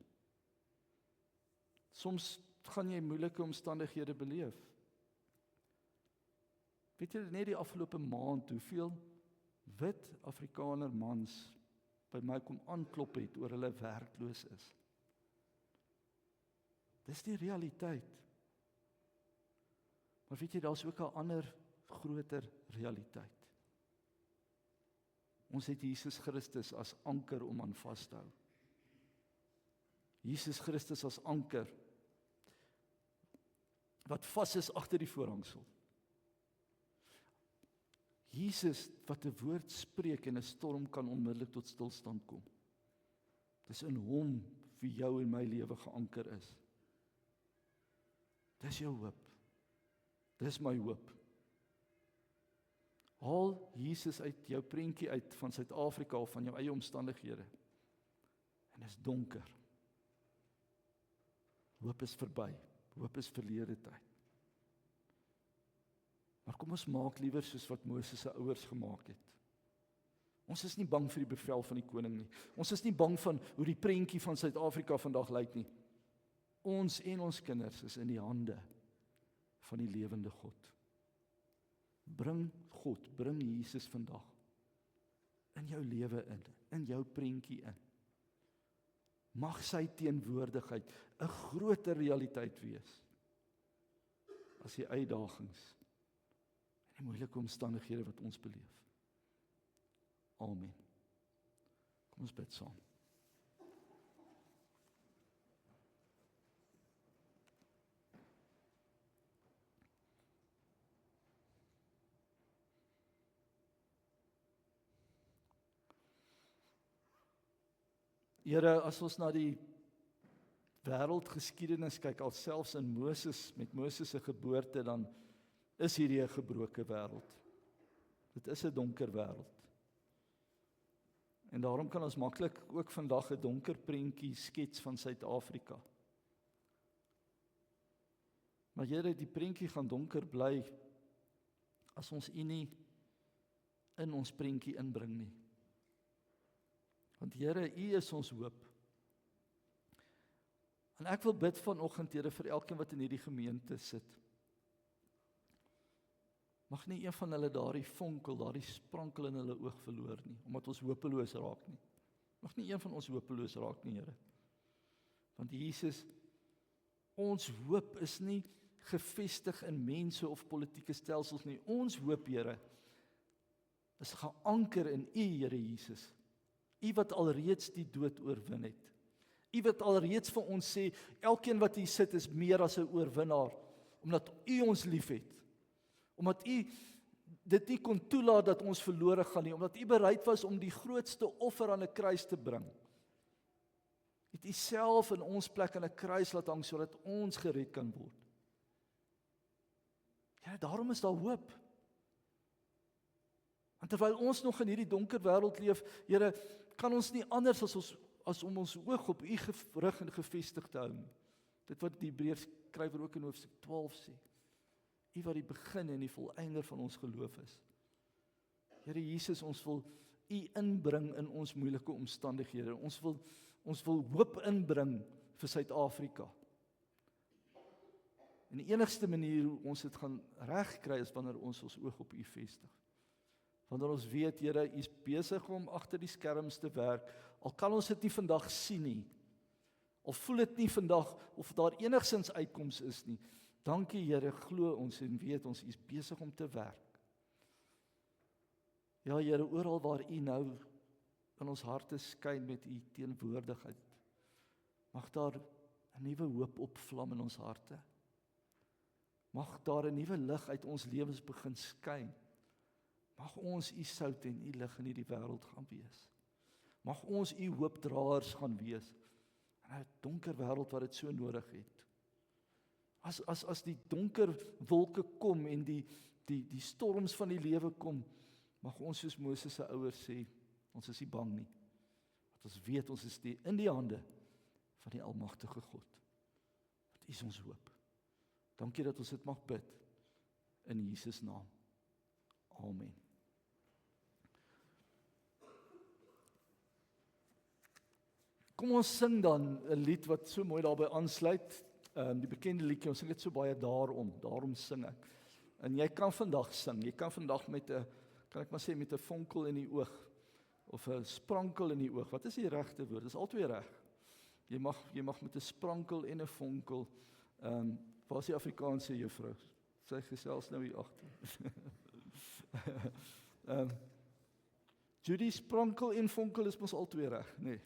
Soms gaan jy moeilike omstandighede beleef. Weet jy net die afgelope maand hoeveel wit Afrikaner mans by my kom aanklop het oor hulle werkloos is. Dis die realiteit. Maar weet jy, daar's ook 'n ander groter realiteit. Ons het Jesus Christus as anker om aan vas te hou. Jesus Christus as anker wat vas is agter die voorhangsel. Jesus wat 'n woord spreek en 'n storm kan onmiddellik tot stilstand kom. Dis in hom vir jou en my lewe geanker is. Dis jou hoop. Dis my hoop. Haal Jesus uit jou prentjie uit van Suid-Afrika of van jou eie omstandighede. En is donker. Hoop is verby. Hoop is verlede tyd. Maar kom ons maak liewer soos wat Moses se ouers gemaak het. Ons is nie bang vir die bevel van die koning nie. Ons is nie bang van hoe die prentjie van Suid-Afrika vandag lyk nie. Ons en ons kinders is in die hande van die lewende God. Bring God, bring Jesus vandag in jou lewe in jou prentjie in. Mag sy teenwoordigheid 'n groter realiteit wees as die uitdagings en die moeilike omstandighede wat ons beleef. Amen. Kom ons bid saam. Here, as ons na die wêreldgeskiedenis kyk, alselfs in Moses, met Moses se geboorte, dan is hierdie 'n gebroke wêreld. Dit is 'n donker wêreld. En daarom kan ons maklik ook vandag 'n donker prentjie skets van Suid-Afrika. Maar Here, die prentjie gaan donker bly as ons U nie in ons prentjie inbring nie. Want Here, U is ons hoop. En ek wil bid vanoggend, Here, vir elkeen wat in hierdie gemeente sit. Mag nie een van hulle daardie vonkel, daardie sprankel in hulle oog verloor nie, omdat ons hopeloos raak nie. Mag nie een van ons hopeloos raak nie, Here. Want Jesus, ons hoop is nie gefestig in mense of politieke stelsels nie. Ons hoop, Here, is geanker in U, Here Jesus. U wat alreeds die dood oorwin het. U wat alreeds vir ons sê, elkeen wat hier sit is meer as 'n oorwinnaar, omdat U ons liefhet. Omdat U dit nie kon toelaat dat ons verlore gaan nie, omdat U bereid was om die grootste offer aan 'n kruis te bring. Het U self in ons plek aan 'n kruis laat hang, sodat ons gered kan word. Ja, daarom is daar hoop. En terwyl ons nog in hierdie donker wêreld leef, Here, kan ons nie anders as om ons oog op U gerig en gefestig te hou. Dit wat die Hebreërs skrywer ook in hoofstuk 12 sê. U wat die begin en die volëinder van ons geloof is. Here Jesus, ons wil U inbring in ons moeilike omstandighede. Ons wil hoop inbring vir Suid-Afrika. En die enigste manier hoe ons dit gaan regkry is wanneer ons oog op U vestig. Wanneer ons weet, Here, U is besig om agter die skerms te werk, al kan ons dit nie vandag sien nie, al voel dit nie vandag of daar enigsins uitkoms is nie. Dankie, Here, glo ons en weet ons U is besig om te werk. Ja, Here, oral waar U nou in ons harte skyn met U teenwoordigheid, mag daar 'n nuwe hoop opvlam in ons harte. Mag daar 'n nuwe lig uit ons lewens begin skyn. Mag ons U sout en U lig in hierdie wêreld gaan wees. Mag ons U hoopdraers gaan wees in 'n donker wêreld wat dit so nodig het. As die donker wolke kom en die storms van die lewe kom, mag ons soos Moses se ouers sê, ons is nie bang nie. Want ons weet ons is in die hande van die almagtige God. Want U is ons hoop. Dankie dat ons dit mag bid in Jesus naam. Amen. Kom ons sing dan 'n lied wat so mooi daarbey aansluit. Die bekende liedjie, ons sing dit so baie daarom sing ek. En jy kan vandag sing, jy kan vandag met 'n, kan ek maar sê, met 'n vonkel in die oog, of 'n sprankel in die oog. Wat is die regte woord? Dis albei reg. Jy mag met 'n sprankel en 'n vonkel, waar is die Afrikaanse juffrou? Sy gesels nou hier agter. Judy, sprankel en vonkel is mos albei reg, nee.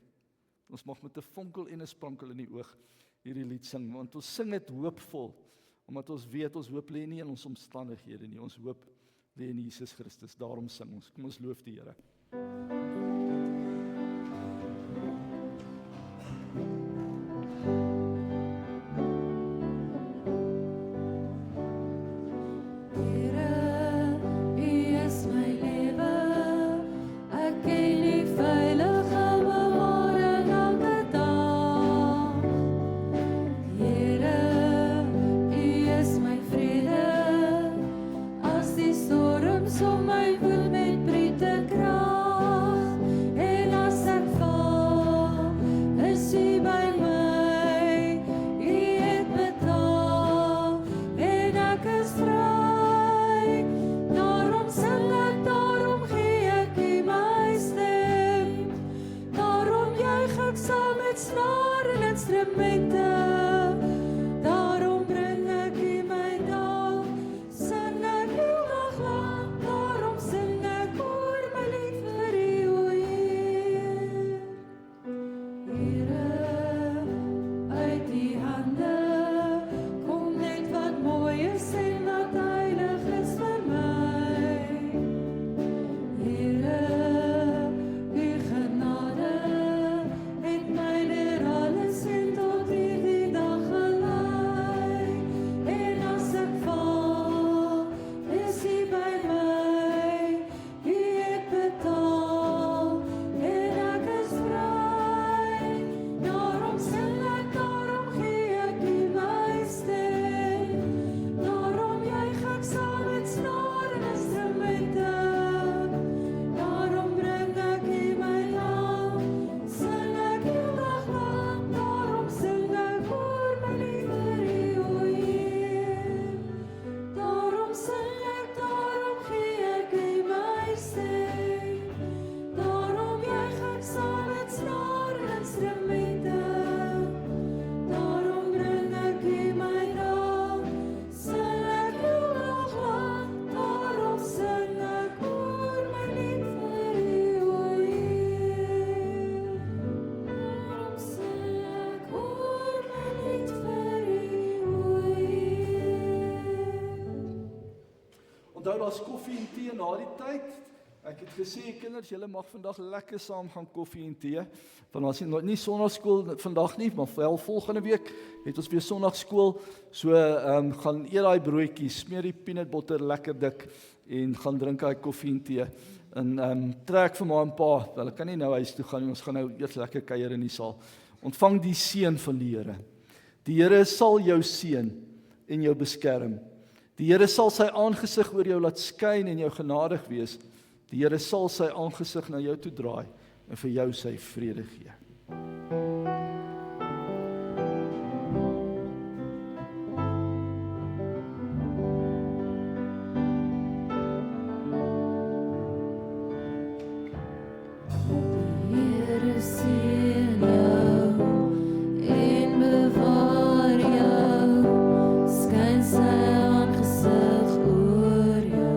Ons mag met 'n vonkel en 'n sprankel in die oog hierdie lied sing, want ons sing dit hoopvol, omdat ons weet ons hoop lê nie in ons omstandighede nie, ons hoop lê in Jesus Christus. Daarom sing ons. Kom ons loof die Here. Genade het onthou daar's koffie en tee na die tyd. Ek het gesê, kinders, julle mag vandag lekker saam gaan koffie en tee, want ons het nie sonnaarskool vandag nie, maar wel volgende week het ons weer sonnaarskool, so gaan eet daai broodjies, smeer die peanut butter lekker dik, en gaan drink daai koffie en tee, en trek vir ma en pa, hulle kan nie nou huis toe gaan nie, ons gaan nou eers lekker kuier in die saal. Ontvang die seën van die Here. Die Here sal jou seën en jou beskerm. Die Here sal sy aangesig oor jou laat skyn en jou genadig wees. Die Here sal sy aangesig na jou toe draai en vir jou sy vrede gee. Here seën jou en bewaar jou, skyn sy aangesig oor jou,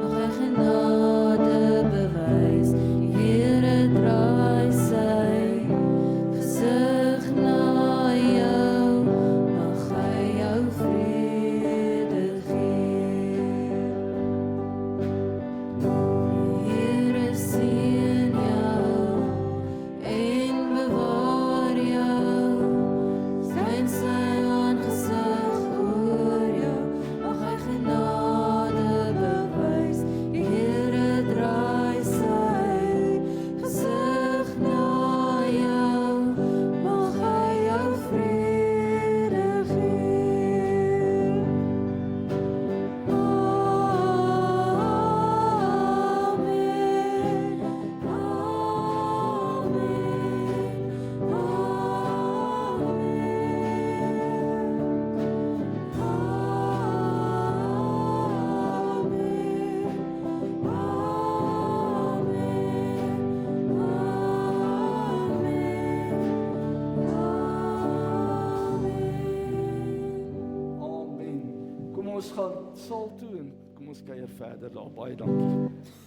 mag hy genade bewys. Die Here draai sy gesig na jou, mag hy jou vrede gee. Die Here seën jou en bewaar jou, skyn sy aangesig oor jou, mag hy genade bewys. Die Here draai sy gesig na jou, mag hy jou vrede gee. Amen. Kom ons gaan saal toe en kom ons kuier verder daar. Baie dankie.